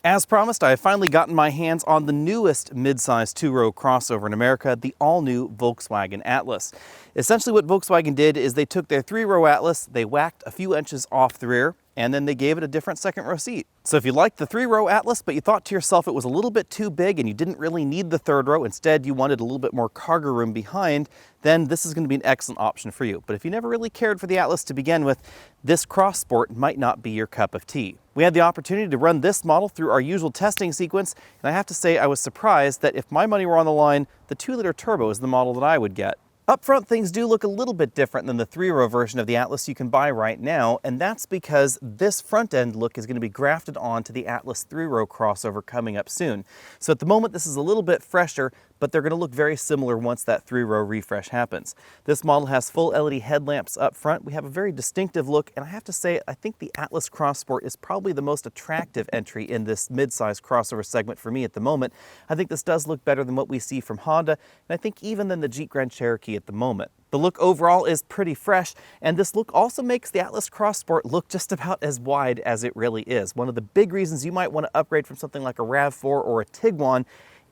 As promised, I have finally gotten my hands on the newest midsize two-row crossover in America, the all-new Volkswagen Atlas. Essentially what Volkswagen did is they took their three-row Atlas, they whacked a few inches off the rear, and then they gave it a different second-row seat. So if you liked the three-row Atlas, but you thought to yourself it was a little bit too big and you didn't really need the third row, instead you wanted a little bit more cargo room behind, then this is going to be an excellent option for you. But if you never really cared for the Atlas to begin with, this Cross Sport might not be your cup of tea. We had the opportunity to run this model through our usual testing sequence, and I have to say I was surprised that if my money were on the line, the 2-liter turbo is the model that I would get. Up front, things do look a little bit different than the three-row version of the Atlas you can buy right now, and that's because this front end look is going to be grafted onto the Atlas three-row crossover coming up soon. So at the moment, this is a little bit fresher, but they're going to look very similar once that three-row refresh happens. This model has full LED headlamps up front. We have a very distinctive look, and I have to say, I think the Atlas Cross Sport is probably the most attractive entry in this mid-size crossover segment for me at the moment. I think this does look better than what we see from Honda, and I think even than the Jeep Grand Cherokee at the moment. The look overall is pretty fresh, and this look also makes the Atlas Cross Sport look just about as wide as it really is. One of the big reasons you might want to upgrade from something like a RAV4 or a Tiguan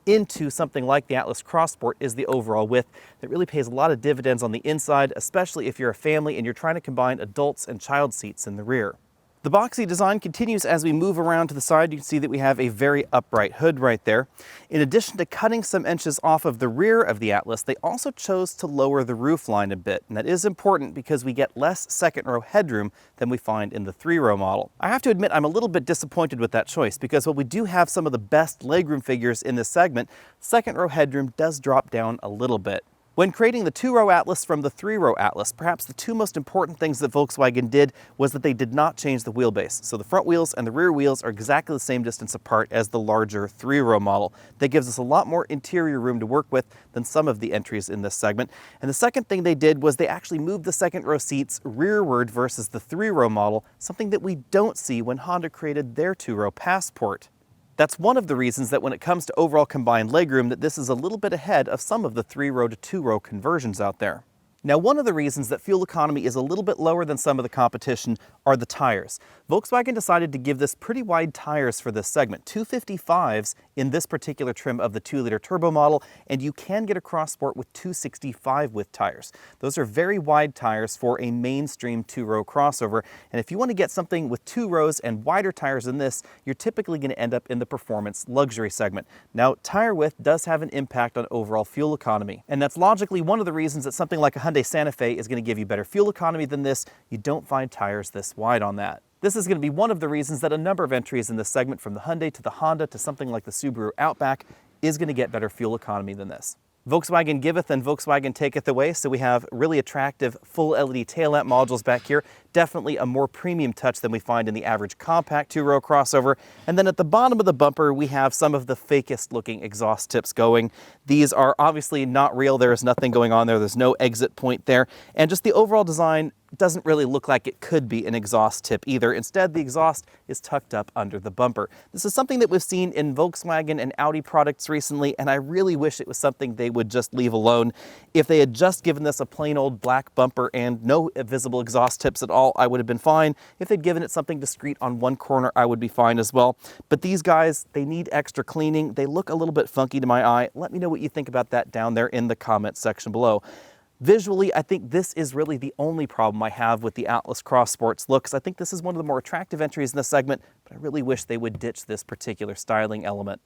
into something like the Atlas Cross Sport is the overall width. That really pays a lot of dividends on the inside, especially if you're a family and you're trying to combine adults and child seats in the rear. The boxy design continues as we move around to the side. You can see that we have a very upright hood right there. In addition to cutting some inches off of the rear of the Atlas, they also chose to lower the roof line a bit. And that is important because we get less second row headroom than we find in the three-row model. I have to admit I'm a little bit disappointed with that choice because while we do have some of the best legroom figures in this segment, second row headroom does drop down a little bit. When creating the two-row Atlas from the three-row Atlas, perhaps the two most important things that Volkswagen did was that they did not change the wheelbase. So the front wheels and the rear wheels are exactly the same distance apart as the larger three-row model. That gives us a lot more interior room to work with than some of the entries in this segment. And the second thing they did was they actually moved the second row seats rearward versus the three-row model, something that we don't see when Honda created their two-row Passport. That's one of the reasons that when it comes to overall combined legroom, that this is a little bit ahead of some of the three-row to two-row conversions out there. Now, one of the reasons that fuel economy is a little bit lower than some of the competition are the tires. Volkswagen decided to give this pretty wide tires for this segment, 255s in this particular trim of the 2-liter turbo model, and you can get a Cross Sport with 265 width tires. Those are very wide tires for a mainstream two-row crossover, and if you want to get something with 2 rows and wider tires than this, you're typically going to end up in the performance luxury segment. Now, tire width does have an impact on overall fuel economy, and that's logically one of the reasons that something like a Hyundai Santa Fe is going to give you better fuel economy than this. You don't find tires this wide on that. This is going to be one of the reasons that a number of entries in this segment, from the Hyundai to the Honda to something like the Subaru Outback, is going to get better fuel economy than this. Volkswagen giveth and Volkswagen taketh away, so we have really attractive full LED tail lamp modules back here. Definitely a more premium touch than we find in the average compact two-row crossover. And then at the bottom of the bumper, we have some of the fakest looking exhaust tips going. These are obviously not real. There is nothing going on there. There's no exit point there. And just the overall design doesn't really look like it could be an exhaust tip either. Instead, the exhaust is tucked up under the bumper. This is something that we've seen in Volkswagen and Audi products recently, and I really wish it was something they would just leave alone. If they had just given this a plain old black bumper and no visible exhaust tips at all, I would have been fine. If they'd given it something discreet on one corner, I would be fine as well. But these guys, they need extra cleaning. They look a little bit funky to my eye. Let me know what you think about that down there in the comments section below. Visually, I think this is really the only problem I have with the Atlas Cross Sport's looks. I think this is one of the more attractive entries in this segment, but I really wish they would ditch this particular styling element.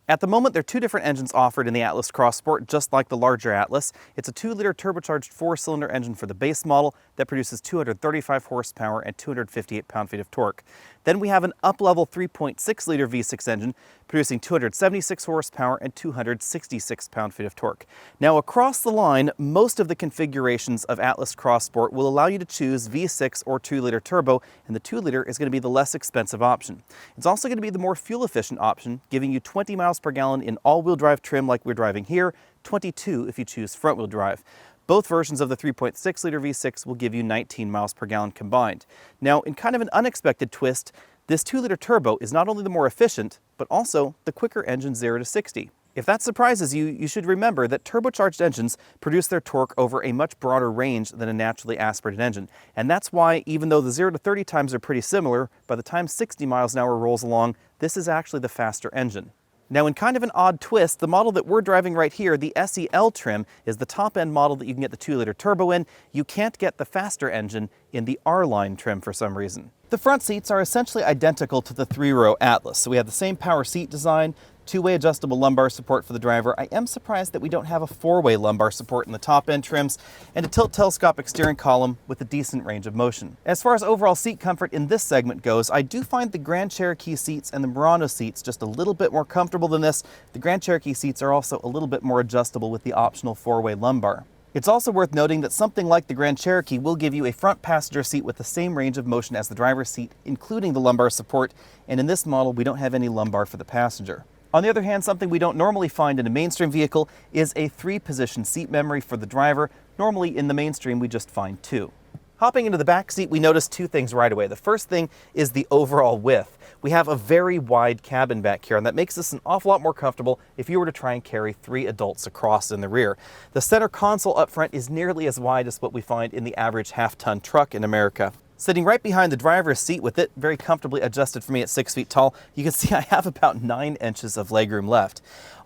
At the moment, there are 2 different engines offered in the Atlas Cross Sport, just like the larger Atlas. It's a 2-liter turbocharged 4-cylinder engine for the base model that produces 235 horsepower and 258 pound-feet of torque. Then we have an up-level 3.6-liter V6 engine producing 276 horsepower and 266 pound-feet of torque. Now, across the line, most of the configurations of Atlas Cross Sport will allow you to choose V6 or 2-liter turbo, and the 2-liter is going to be the less expensive option. It's also going to be the more fuel-efficient option, giving you 20 miles per gallon in all-wheel drive trim like we're driving here, 22 if you choose front-wheel drive. Both versions of the 3.6-liter V6 will give you 19 miles per gallon combined. Now, in kind of an unexpected twist, this 2-liter turbo is not only the more efficient, but also the quicker engine 0 to 60. If that surprises you, you should remember that turbocharged engines produce their torque over a much broader range than a naturally aspirated engine. And that's why, even though the 0 to 30 times are pretty similar, by the time 60 miles an hour rolls along, this is actually the faster engine. Now, in kind of an odd twist, the model that we're driving right here, the SEL trim, is the top-end model that you can get the 2-liter turbo in. You can't get the faster engine in the R-Line trim for some reason. The front seats are essentially identical to the 3-row Atlas, so we have the same power seat design, 2-way adjustable lumbar support for the driver. I am surprised that we don't have a 4-way lumbar support in the top-end trims, and a tilt telescopic steering column with a decent range of motion. As far as overall seat comfort in this segment goes, I do find the Grand Cherokee seats and the Murano seats just a little bit more comfortable than this. The Grand Cherokee seats are also a little bit more adjustable with the optional 4-way lumbar. It's also worth noting that something like the Grand Cherokee will give you a front passenger seat with the same range of motion as the driver's seat, including the lumbar support, and in this model we don't have any lumbar for the passenger. On the other hand, something we don't normally find in a mainstream vehicle is a 3-position seat memory for the driver. Normally in the mainstream we just find 2. Hopping into the back seat, we notice 2 things right away. The first thing is the overall width. We have a very wide cabin back here, and that makes this an awful lot more comfortable if you were to try and carry 3 adults across in the rear. The center console up front is nearly as wide as what we find in the average half-ton truck in America. Sitting right behind the driver's seat with it very comfortably adjusted for me at 6 feet tall, you can see I have about 9 inches of legroom left.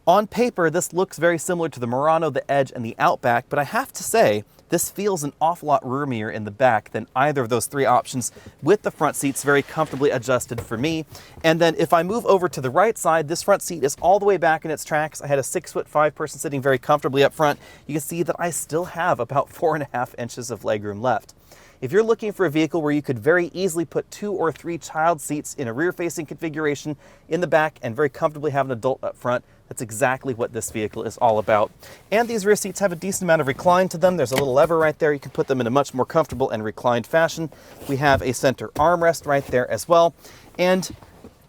On paper, this looks very similar to the Murano, the Edge, and the Outback, but I have to say, this feels an awful lot roomier in the back than either of those 3 options, with the front seats very comfortably adjusted for me. And then if I move over to the right side, this front seat is all the way back in its tracks. I had a 6'5" person sitting very comfortably up front. You can see that I still have about 4.5 inches of legroom left. If you're looking for a vehicle where you could very easily put 2 or 3 child seats in a rear-facing configuration in the back and very comfortably have an adult up front, that's exactly what this vehicle is all about. And these rear seats have a decent amount of recline to them. There's a little lever right there. You can put them in a much more comfortable and reclined fashion. We have a center armrest right there as well. And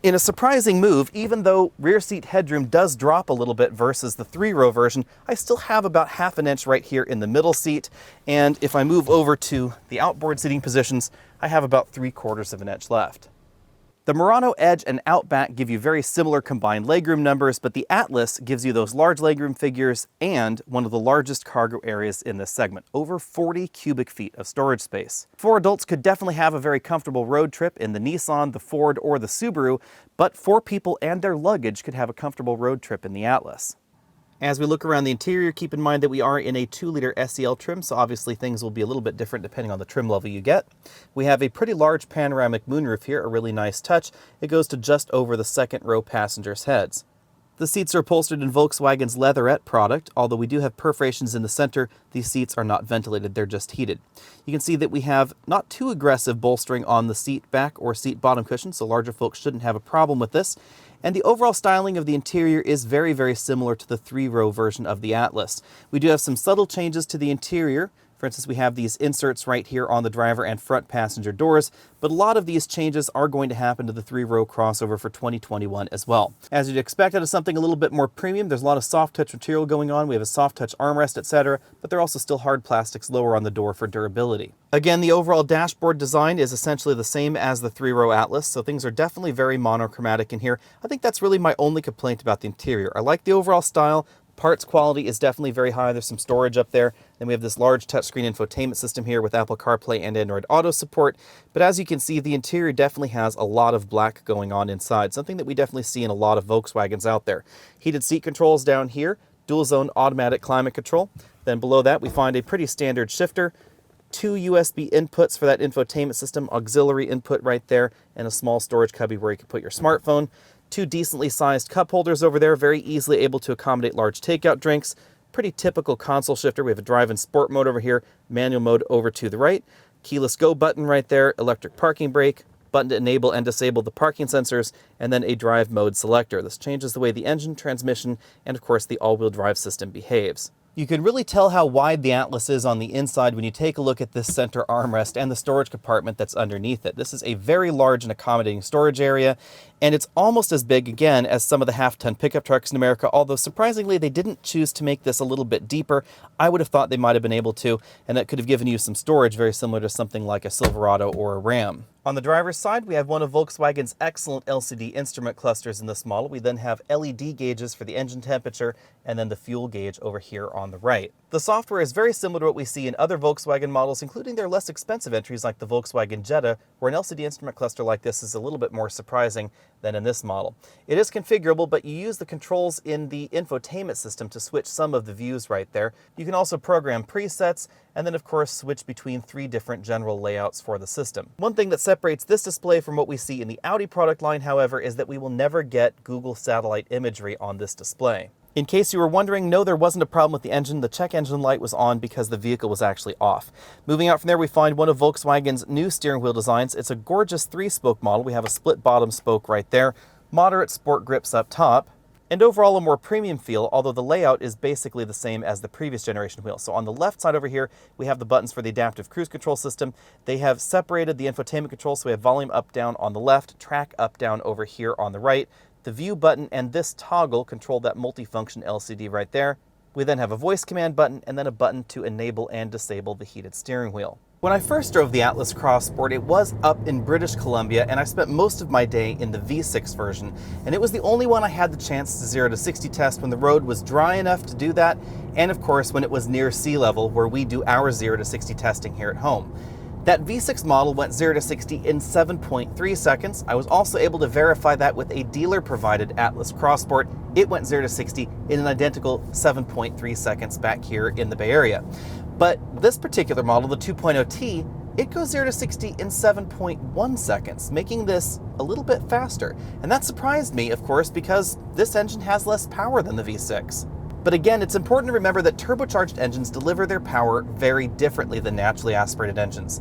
in a surprising move, even though rear seat headroom does drop a little bit versus the 3-row version, I still have about ½ inch right here in the middle seat. And if I move over to the outboard seating positions, I have about 3/4 inch left. The Murano, Edge, and Outback give you very similar combined legroom numbers, but the Atlas gives you those large legroom figures and one of the largest cargo areas in this segment, over 40 cubic feet of storage space. 4 adults could definitely have a very comfortable road trip in the Nissan, the Ford, or the Subaru, but 4 people and their luggage could have a comfortable road trip in the Atlas. As we look around the interior, keep in mind that we are in a 2-liter SEL trim, so obviously things will be a little bit different depending on the trim level you get. We have a pretty large panoramic moonroof here, a really nice touch. It goes to just over the 2nd-row passengers' heads. The seats are upholstered in Volkswagen's Leatherette product. Although we do have perforations in the center, these seats are not ventilated, they're just heated. You can see that we have not too aggressive bolstering on the seat back or seat bottom cushion, so larger folks shouldn't have a problem with this. And the overall styling of the interior is very, very similar to the 3-row version of the Atlas. We do have some subtle changes to the interior. For instance, we have these inserts right here on the driver and front passenger doors, but a lot of these changes are going to happen to the 3-row crossover for 2021 as well. As you'd expect out of something a little bit more premium, there's a lot of soft touch material going on. We have a soft touch armrest, etc., but there are also still hard plastics lower on the door for durability. Again, the overall dashboard design is essentially the same as the 3-row Atlas, so things are definitely very monochromatic in here. I think that's really my only complaint about the interior. I like the overall style. Parts quality is definitely very high. There's some storage up there. Then we have this large touchscreen infotainment system here with Apple CarPlay and Android Auto support. But as you can see, the interior definitely has a lot of black going on inside, something that we definitely see in a lot of Volkswagens out there. Heated seat controls down here, dual zone automatic climate control. Then below that, we find a pretty standard shifter, 2 USB inputs for that infotainment system, auxiliary input right there, and a small storage cubby where you can put your smartphone. 2 decently sized cup holders over there, very easily able to accommodate large takeout drinks. Pretty typical console shifter. We have a drive and sport mode over here, manual mode over to the right. Keyless go button right there, electric parking brake, button to enable and disable the parking sensors, and then a drive mode selector. This changes the way the engine, transmission, and of course the all-wheel drive system behaves. You can really tell how wide the Atlas is on the inside when you take a look at this center armrest and the storage compartment that's underneath it. This is a very large and accommodating storage area, And it's almost as big, again, as some of the half-ton pickup trucks in America, although surprisingly they didn't choose to make this a little bit deeper. I would have thought they might have been able to, and that could have given you some storage very similar to something like a Silverado or a Ram. On the driver's side, we have one of Volkswagen's excellent LCD instrument clusters in this model. We then have LED gauges for the engine temperature and then the fuel gauge over here on the right. The software is very similar to what we see in other Volkswagen models, including their less expensive entries like the Volkswagen Jetta, where an LCD instrument cluster like this is a little bit more surprising than in this model. It is configurable, but you use the controls in the infotainment system to switch some of the views right there. You can also program presets and then of course switch between 3 different general layouts for the system. One thing that separates this display from what we see in the Audi product line, however, is that we will never get Google satellite imagery on this display. In case you were wondering, no, there wasn't a problem with the engine. The check engine light was on because the vehicle was actually off. Moving out from there, we find one of Volkswagen's new steering wheel designs. It's a gorgeous 3-spoke model. We have a split bottom spoke right there, moderate sport grips up top, and overall a more premium feel, although the layout is basically the same as the previous generation wheel. So on the left side over here, we have the buttons for the adaptive cruise control system. They have separated the infotainment control, so we have volume up, down on the left, track up, down over here on the right. The view button and this toggle control that multifunction LCD right there. We then have a voice command button and then a button to enable and disable the heated steering wheel. When I first drove the Atlas Cross Sport, it was up in British Columbia, and I spent most of my day in the V6 version, and it was the only one I had the chance to 0 to 60 test when the road was dry enough to do that, and of course when it was near sea level, where we do our 0 to 60 testing here at home. That V6 model went 0 to 60 in 7.3 seconds. I was also able to verify that with a dealer-provided Atlas Cross Sport. It went 0 to 60 in an identical 7.3 seconds back here in the Bay Area. But this particular model, the 2.0T, it goes 0 to 60 in 7.1 seconds, making this a little bit faster. And that surprised me, of course, because this engine has less power than the V6. But again, it's important to remember that turbocharged engines deliver their power very differently than naturally aspirated engines.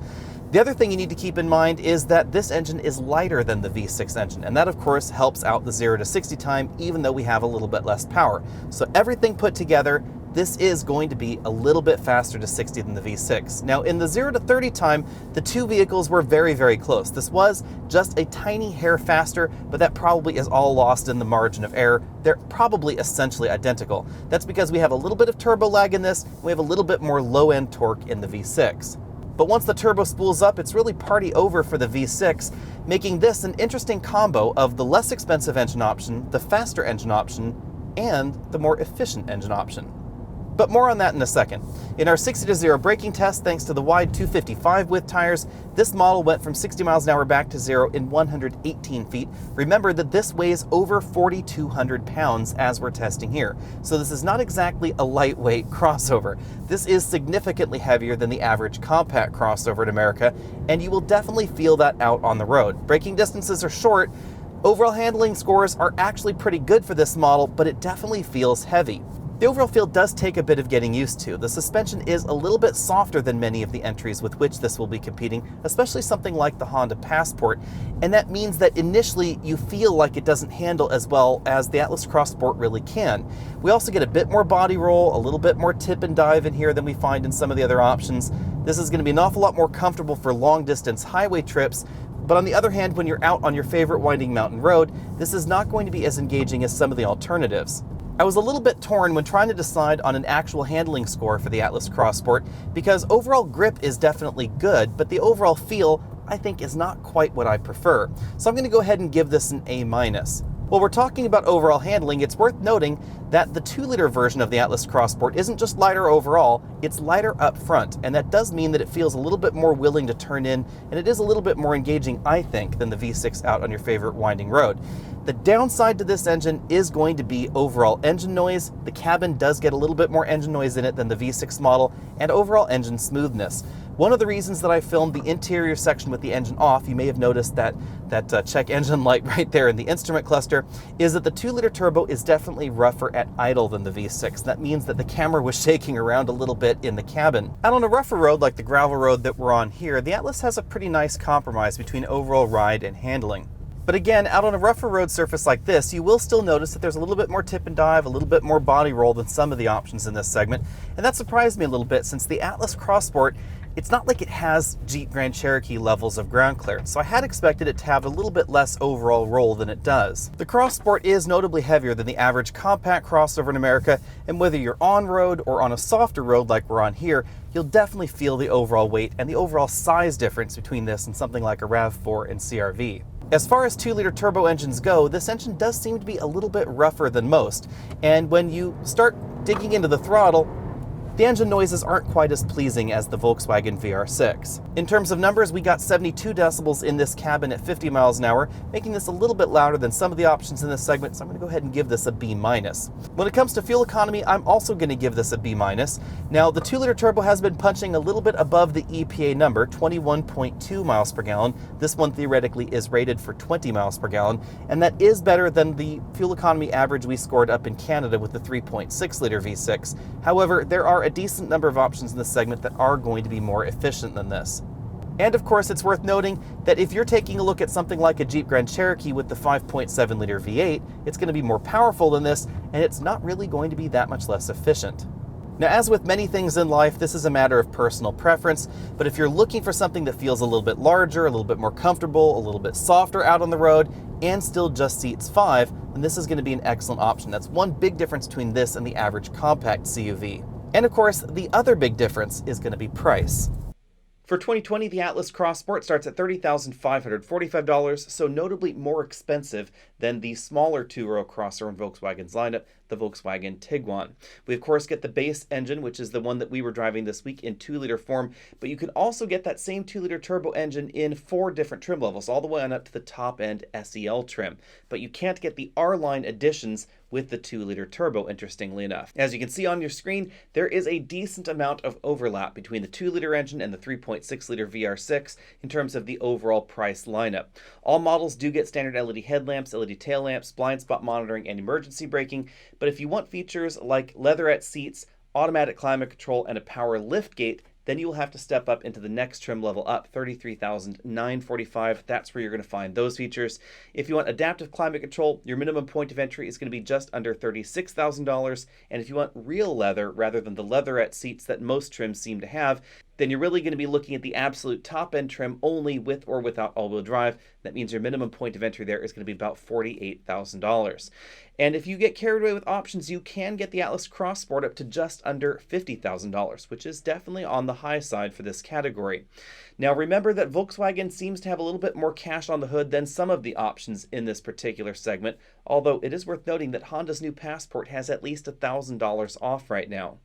The other thing you need to keep in mind is that this engine is lighter than the V6 engine, and that of course helps out the 0 to 60 time, even though we have a little bit less power. So everything put together, this is going to be a little bit faster to 60 than the V6. Now in the 0 to 30 time, the two vehicles were very, very close. This was just a tiny hair faster, but that probably is all lost in the margin of error. They're probably essentially identical. That's because we have a little bit of turbo lag in this, we have a little bit more low-end torque in the V6. But once the turbo spools up, it's really party over for the V6, making this an interesting combo of the less expensive engine option, the faster engine option, and the more efficient engine option. But more on that in a second. In our 60 to 0 braking test, thanks to the wide 255 width tires, this model went from 60 miles an hour back to 0 in 118 feet. Remember that this weighs over 4,200 pounds as we're testing here. So this is not exactly a lightweight crossover. This is significantly heavier than the average compact crossover in America, and you will definitely feel that out on the road. Braking distances are short. Overall handling scores are actually pretty good for this model, but it definitely feels heavy. The overall feel does take a bit of getting used to. The suspension is a little bit softer than many of the entries with which this will be competing, especially something like the Honda Passport, and that means that initially you feel like it doesn't handle as well as the Atlas Cross Sport really can. We also get a bit more body roll, a little bit more tip and dive in here than we find in some of the other options. This is going to be an awful lot more comfortable for long distance highway trips, but on the other hand, when you're out on your favorite winding mountain road, this is not going to be as engaging as some of the alternatives. I was a little bit torn when trying to decide on an actual handling score for the Atlas Cross Sport because overall grip is definitely good, but the overall feel, I think, is not quite what I prefer. So I'm going to go ahead and give this an A-. While we're talking about overall handling, it's worth noting that the 2-liter version of the Atlas Cross Sport isn't just lighter overall, it's lighter up front, and that does mean that it feels a little bit more willing to turn in, and it is a little bit more engaging, I think, than the V6 out on your favorite winding road. The downside to this engine is going to be overall engine noise. The cabin does get a little bit more engine noise in it than the V6 model, and overall engine smoothness. One of the reasons that I filmed the interior section with the engine off, you may have noticed that check engine light right there in the instrument cluster, is that the 2-liter turbo is definitely rougher at idle than the V6. That means that the camera was shaking around a little bit in the cabin. Out on a rougher road like the gravel road that we're on here, the Atlas has a pretty nice compromise between overall ride and handling. But again, out on a rougher road surface like this, you will still notice that there's a little bit more tip and dive, a little bit more body roll than some of the options in this segment. And that surprised me a little bit since the Atlas Cross Sport It's not like it has Jeep Grand Cherokee levels of ground clearance, so I had expected it to have a little bit less overall roll than it does. The Cross Sport is notably heavier than the average compact crossover in America, and whether you're on-road or on a softer road like we're on here, you'll definitely feel the overall weight and the overall size difference between this and something like a RAV4 and CR-V. As far as 2-liter turbo engines go, this engine does seem to be a little bit rougher than most, and when you start digging into the throttle, the engine noises aren't quite as pleasing as the Volkswagen VR6. In terms of numbers, we got 72 decibels in this cabin at 50 miles an hour, making this a little bit louder than some of the options in this segment, so I'm going to go ahead and give this a B-. When it comes to fuel economy, I'm also going to give this a B-. Now, the 2-liter turbo has been punching a little bit above the EPA number, 21.2 miles per gallon. This one theoretically is rated for 20 miles per gallon, and that is better than the fuel economy average we scored up in Canada with the 3.6-liter V6. However, there are a decent number of options in this segment that are going to be more efficient than this. And of course, it's worth noting that if you're taking a look at something like a Jeep Grand Cherokee with the 5.7-liter V8, it's going to be more powerful than this, and it's not really going to be that much less efficient. Now, as with many things in life, this is a matter of personal preference, but if you're looking for something that feels a little bit larger, a little bit more comfortable, a little bit softer out on the road, and still just seats 5, then this is going to be an excellent option. That's one big difference between this and the average compact CUV. And of course, the other big difference is going to be price. For 2020, the Atlas Cross Sport starts at $30,545, so notably more expensive than the smaller two-row crossover in Volkswagen's lineup, the Volkswagen Tiguan. We of course get the base engine, which is the one that we were driving this week, in 2-liter form, but you can also get that same 2-liter turbo engine in 4 different trim levels, all the way on up to the top-end SEL trim. But you can't get the R-Line additions with the 2-liter turbo, interestingly enough. As you can see on your screen, there is a decent amount of overlap between the 2-liter engine and the 3.6-liter VR6 in terms of the overall price lineup. All models do get standard LED headlamps, LED tail lamps, blind spot monitoring, and emergency braking, but if you want features like leatherette seats, automatic climate control, and a power liftgate, then you will have to step up into the next trim level up, $33,945. That's where you're going to find those features. If you want adaptive climate control, your minimum point of entry is going to be just under $36,000. And if you want real leather rather than the leatherette seats that most trims seem to have, then you're really going to be looking at the absolute top-end trim only with or without all-wheel drive. That means your minimum point of entry there is going to be about $48,000. And if you get carried away with options, you can get the Atlas Cross Sport up to just under $50,000, which is definitely on the high side for this category. Now remember that Volkswagen seems to have a little bit more cash on the hood than some of the options in this particular segment, although it is worth noting that Honda's new Passport has at least $1,000 off right now.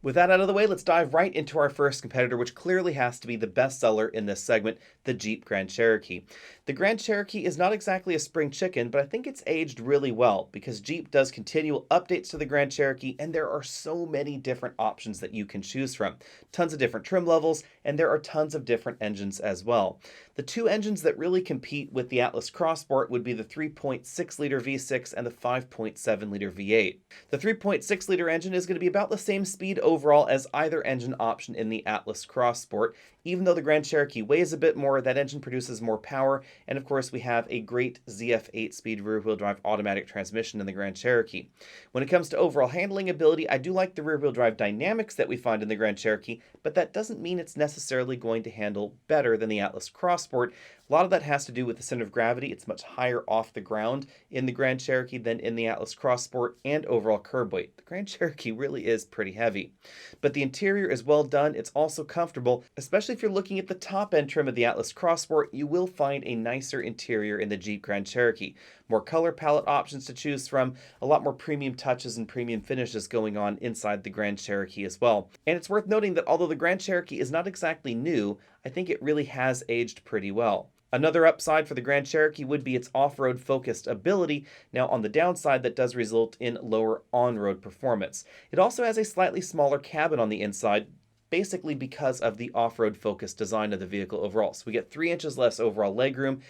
With that out of the way, let's dive right into our first competitor, which clearly has to be the bestseller in this segment, the Jeep Grand Cherokee. The Grand Cherokee is not exactly a spring chicken, but I think it's aged really well because Jeep does continual updates to the Grand Cherokee, and there are so many different options that you can choose from. Tons of different trim levels, and there are tons of different engines as well. The two engines that really compete with the Atlas Cross Sport would be the 3.6-liter V6 and the 5.7-liter V8. The 3.6-liter engine is going to be about the same speed overall as either engine option in the Atlas Cross Sport. Even though the Grand Cherokee weighs a bit more, that engine produces more power, and of course we have a great ZF 8-speed rear-wheel drive automatic transmission in the Grand Cherokee. When it comes to overall handling ability, I do like the rear-wheel drive dynamics that we find in the Grand Cherokee, but that doesn't mean it's necessarily going to handle better than the Atlas Cross Sport. A lot of that has to do with the center of gravity. It's much higher off the ground in the Grand Cherokee than in the Atlas Cross Sport, and overall curb weight. The Grand Cherokee really is pretty heavy. But the interior is well done. It's also comfortable, especially if you're looking at the top end trim of the Atlas Cross Sport. You will find a nicer interior in the Jeep Grand Cherokee. More color palette options to choose from, a lot more premium touches and premium finishes going on inside the Grand Cherokee as well. And it's worth noting that although the Grand Cherokee is not exactly new, I think it really has aged pretty well. Another upside for the Grand Cherokee would be its off-road focused ability. Now on the downside, that does result in lower on-road performance. It also has a slightly smaller cabin on the inside, basically because of the off-road focused design of the vehicle overall. So we get 3 inches less overall legroom,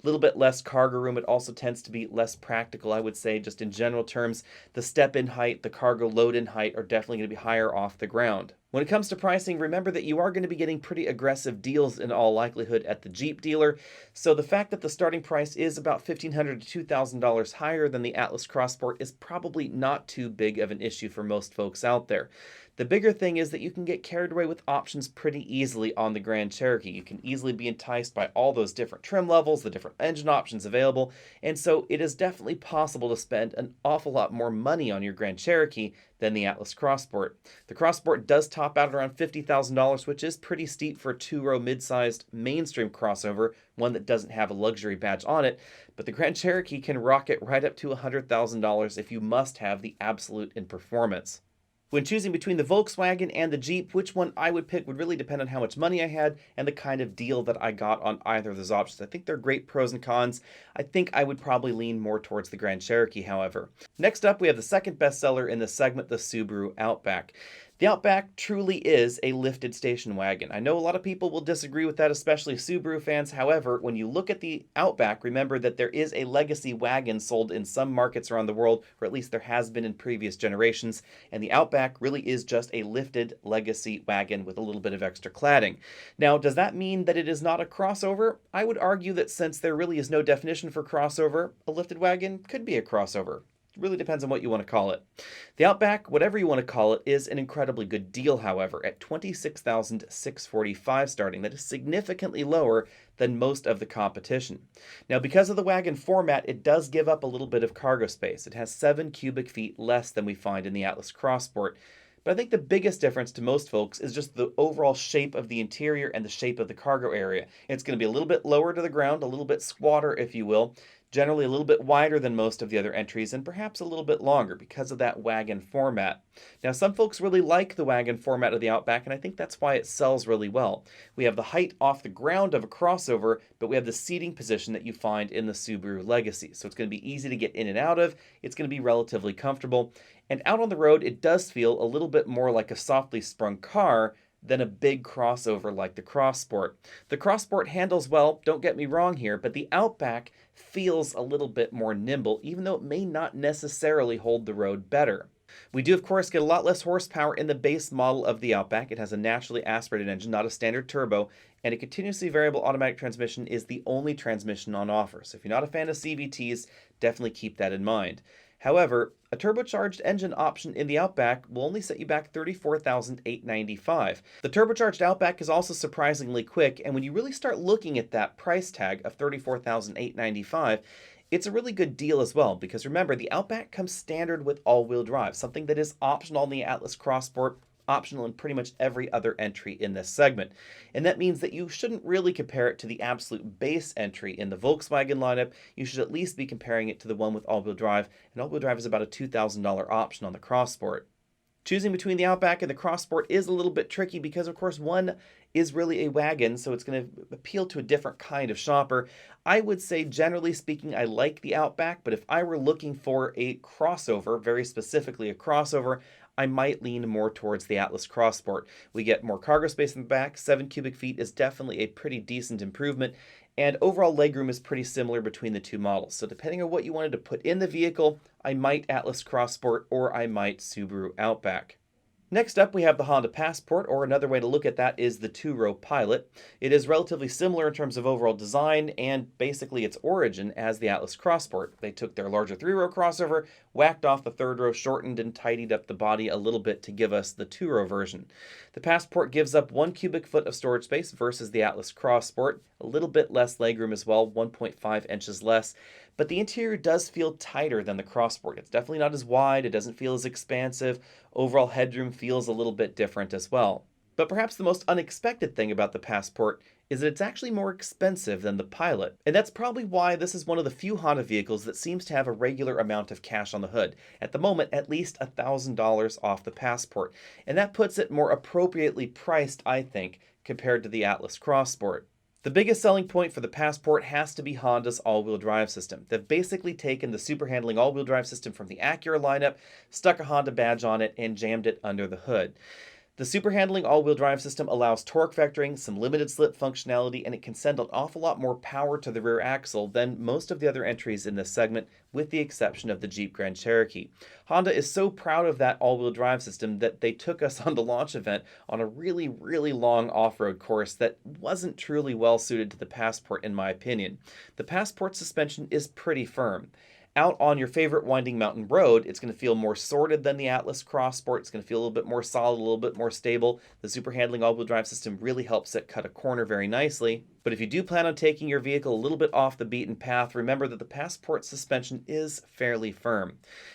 a little bit less cargo room. It also tends to be less practical, I would say, just in general terms. The step-in height, the cargo load-in height are definitely going to be higher off the ground. When it comes to pricing, remember that you are going to be getting pretty aggressive deals in all likelihood at the Jeep dealer. So the fact that the starting price is about $1,500 to $2,000 higher than the Atlas Cross Sport is probably not too big of an issue for most folks out there. The bigger thing is that you can get carried away with options pretty easily on the Grand Cherokee. You can easily be enticed by all those different trim levels, the different engine options available, and so it is definitely possible to spend an awful lot more money on your Grand Cherokee than the Atlas Cross Sport. The Cross Sport does top out around $50,000, which is pretty steep for a two-row mid-sized mainstream crossover, one that doesn't have a luxury badge on it, but the Grand Cherokee can rocket right up to $100,000 if you must have the absolute in performance. When choosing between the Volkswagen and the Jeep, which one I would pick would really depend on how much money I had and the kind of deal that I got on either of those options. I think they're great pros and cons. I think I would probably lean more towards the Grand Cherokee, however. Next up, we have the second bestseller in this segment, the Subaru Outback. The Outback truly is a lifted station wagon. I know a lot of people will disagree with that, especially Subaru fans. However, when you look at the Outback, remember that there is a legacy wagon sold in some markets around the world, or at least there has been in previous generations, and the Outback really is just a lifted legacy wagon with a little bit of extra cladding. Now, does that mean that it is not a crossover? I would argue that since there really is no definition for crossover, a lifted wagon could be a crossover. It really depends on what you want to call it. The Outback, whatever you want to call it, is an incredibly good deal, however, at $26,645 starting. That is significantly lower than most of the competition. Now, because of the wagon format, it does give up a little bit of cargo space. It has 7 cubic feet less than we find in the Atlas Cross Sport. But I think the biggest difference to most folks is just the overall shape of the interior and the shape of the cargo area. It's going to be a little bit lower to the ground, a little bit squatter, if you will, generally a little bit wider than most of the other entries, and perhaps a little bit longer because of that wagon format. Now, some folks really like the wagon format of the Outback, and I think that's why it sells really well. We have the height off the ground of a crossover, but we have the seating position that you find in the Subaru Legacy. So it's going to be easy to get in and out of. It's going to be relatively comfortable. And out on the road, it does feel a little bit more like a softly sprung car than a big crossover like the Cross Sport. The Cross Sport handles well, don't get me wrong here, but the Outback feels a little bit more nimble, even though it may not necessarily hold the road better. We do, of course, get a lot less horsepower in the base model of the Outback. It has a naturally aspirated engine, not a standard turbo, and a continuously variable automatic transmission is the only transmission on offer. So if you're not a fan of CVTs, definitely keep that in mind. However, a turbocharged engine option in the Outback will only set you back $34,895. The turbocharged Outback is also surprisingly quick, and when you really start looking at that price tag of $34,895, it's a really good deal as well, because remember, the Outback comes standard with all-wheel drive, something that is optional in the Atlas Cross Sport, optional in pretty much every other entry in this segment. And that means that you shouldn't really compare it to the absolute base entry in the Volkswagen lineup. You should at least be comparing it to the one with all-wheel drive, and all-wheel drive is about a $2,000 option on the Cross Sport. Choosing between the Outback and the Cross Sport is a little bit tricky because, of course, one is really a wagon, so it's going to appeal to a different kind of shopper. I would say, generally speaking, I like the Outback, but if I were looking for a crossover, very specifically a crossover, I might lean more towards the Atlas Cross Sport. We get more cargo space in the back. 7 cubic feet is definitely a pretty decent improvement, and overall legroom is pretty similar between the two models. So depending on what you wanted to put in the vehicle, I might Atlas Cross Sport or I might Subaru Outback. Next up, we have the Honda Passport, or another way to look at that is the two-row Pilot. It is relatively similar in terms of overall design and basically its origin as the Atlas Cross Sport. They took their larger three-row crossover, whacked off the third row, shortened and tidied up the body a little bit to give us the two-row version. The Passport gives up 1 cubic foot of storage space versus the Atlas Cross Sport, a little bit less legroom as well, 1.5 inches less. But the interior does feel tighter than the Cross Sport. It's definitely not as wide, it doesn't feel as expansive, overall headroom feels a little bit different as well. But perhaps the most unexpected thing about the Passport is that it's actually more expensive than the Pilot. And that's probably why this is one of the few Honda vehicles that seems to have a regular amount of cash on the hood. At the moment, at least $1,000 off the Passport. And that puts it more appropriately priced, I think, compared to the Atlas Cross Sport. The biggest selling point for the Passport has to be Honda's all-wheel drive system. They've basically taken the super handling all-wheel drive system from the Acura lineup, stuck a Honda badge on it, and jammed it under the hood. The super handling all-wheel drive system allows torque vectoring, some limited slip functionality, and it can send an awful lot more power to the rear axle than most of the other entries in this segment, with the exception of the Jeep Grand Cherokee. Honda is so proud of that all-wheel drive system that they took us on the launch event on a really, really long off-road course that wasn't truly well suited to the Passport in my opinion. The Passport suspension is pretty firm. Out on your favorite winding mountain road, it's going to feel more sorted than the Atlas Cross Sport. It's going to feel a little bit more solid, a little bit more stable. The super handling all-wheel drive system really helps it cut a corner very nicely. But if you do plan on taking your vehicle a little bit off the beaten path, remember that the Passport suspension is fairly firm.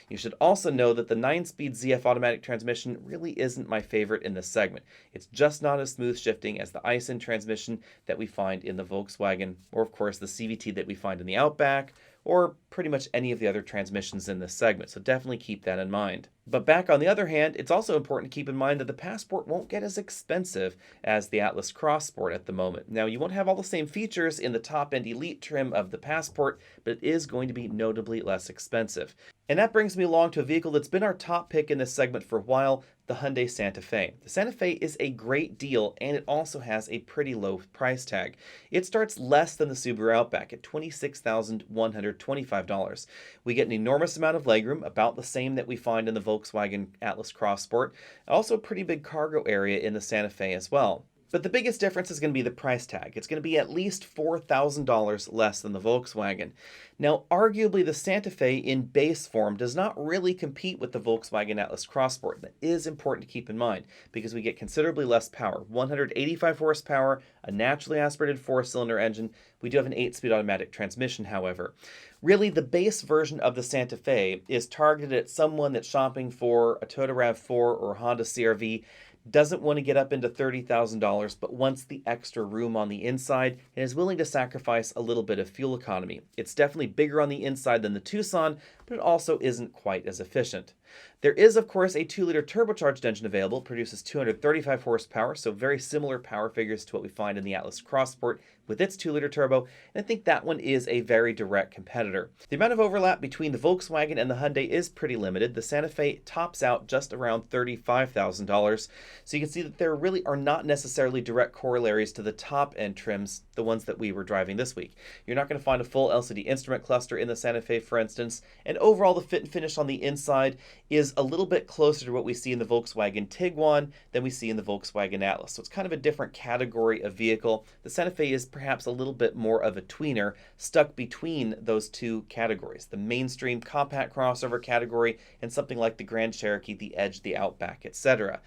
You should also know that the 9-speed ZF automatic transmission really isn't my favorite in this segment. It's just not as smooth shifting as the ICE-in transmission that we find in the Volkswagen, or of course the CVT that we find in the Outback, or pretty much any of the other transmissions in this segment, so definitely keep that in mind. But back on the other hand, it's also important to keep in mind that the Passport won't get as expensive as the Atlas Cross Sport at the moment. Now, you won't have all the same features in the top-end Elite trim of the Passport, but it is going to be notably less expensive. And that brings me along to a vehicle that's been our top pick in this segment for a while, the Hyundai Santa Fe. The Santa Fe is a great deal, and it also has a pretty low price tag. It starts less than the Subaru Outback at $26,125. We get an enormous amount of legroom, about the same that we find in the Volkswagen Atlas Cross Sport, also a pretty big cargo area in the Santa Fe as well. But the biggest difference is going to be the price tag. It's going to be at least $4,000 less than the Volkswagen. Now, arguably, the Santa Fe in base form does not really compete with the Volkswagen Atlas Cross Sport. That is important to keep in mind because we get considerably less power. 185 horsepower, a naturally aspirated 4-cylinder engine. We do have an 8-speed automatic transmission, however. Really, the base version of the Santa Fe is targeted at someone that's shopping for a Toyota RAV4 or a Honda CR-V, doesn't want to get up into $30,000, but wants the extra room on the inside and is willing to sacrifice a little bit of fuel economy. It's definitely bigger on the inside than the Tucson, but it also isn't quite as efficient. There is, of course, a 2-liter turbocharged engine available. It produces 235 horsepower, so very similar power figures to what we find in the Atlas Cross Sport with its 2-liter turbo, and I think that one is a very direct competitor. The amount of overlap between the Volkswagen and the Hyundai is pretty limited. The Santa Fe tops out just around $35,000, so you can see that there really are not necessarily direct corollaries to the top-end trims, the ones that we were driving this week. You're not going to find a full LCD instrument cluster in the Santa Fe, for instance, and overall the fit and finish on the inside is a little bit closer to what we see in the Volkswagen Tiguan than we see in the Volkswagen Atlas. So it's kind of a different category of vehicle. The Santa Fe is perhaps a little bit more of a tweener, stuck between those two categories, the mainstream compact crossover category and something like the Grand Cherokee, the Edge, the Outback, etc.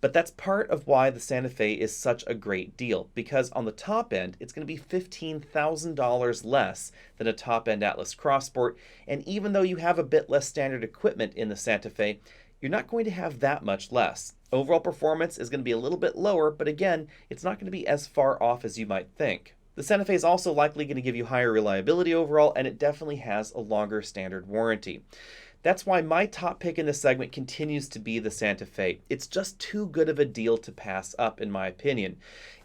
But that's part of why the Santa Fe is such a great deal, because on the top end, it's going to be $15,000 less than a top-end Atlas Cross Sport, and even though you have a bit less standard equipment in the Santa Fe, you're not going to have that much less. Overall performance is going to be a little bit lower, but again, it's not going to be as far off as you might think. The Santa Fe is also likely going to give you higher reliability overall, and it definitely has a longer standard warranty. That's why my top pick in this segment continues to be the Santa Fe. It's just too good of a deal to pass up, in my opinion.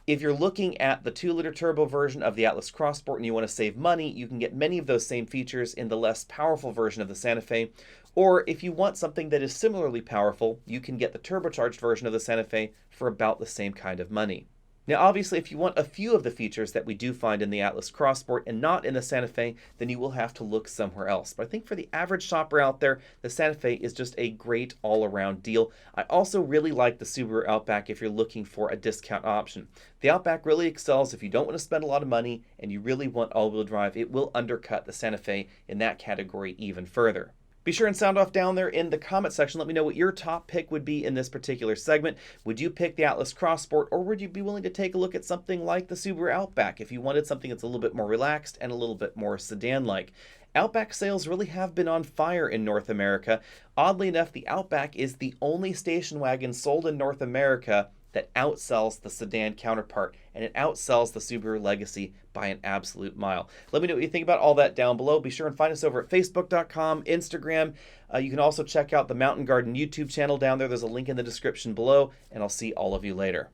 If you're looking at the 2-liter turbo version of the Atlas Cross Sport and you want to save money, you can get many of those same features in the less powerful version of the Santa Fe. Or if you want something that is similarly powerful, you can get the turbocharged version of the Santa Fe for about the same kind of money. Now, obviously, if you want a few of the features that we do find in the Atlas Cross Sport and not in the Santa Fe, then you will have to look somewhere else. But I think for the average shopper out there, the Santa Fe is just a great all-around deal. I also really like the Subaru Outback if you're looking for a discount option. The Outback really excels if you don't want to spend a lot of money and you really want all-wheel drive. It will undercut the Santa Fe in that category even further. Be sure and sound off down there in the comment section. Let me know what your top pick would be in this particular segment. Would you pick the Atlas Cross Sport, or would you be willing to take a look at something like the Subaru Outback if you wanted something that's a little bit more relaxed and a little bit more sedan-like? Outback sales really have been on fire in North America. Oddly enough, the Outback is the only station wagon sold in North America that outsells the sedan counterpart, and it outsells the Subaru Legacy by an absolute mile. Let me know what you think about all that down below. Be sure and find us over at facebook.com, Instagram. You can also check out the Mountain Garden YouTube channel down there. There's a link in the description below, and I'll see all of you later.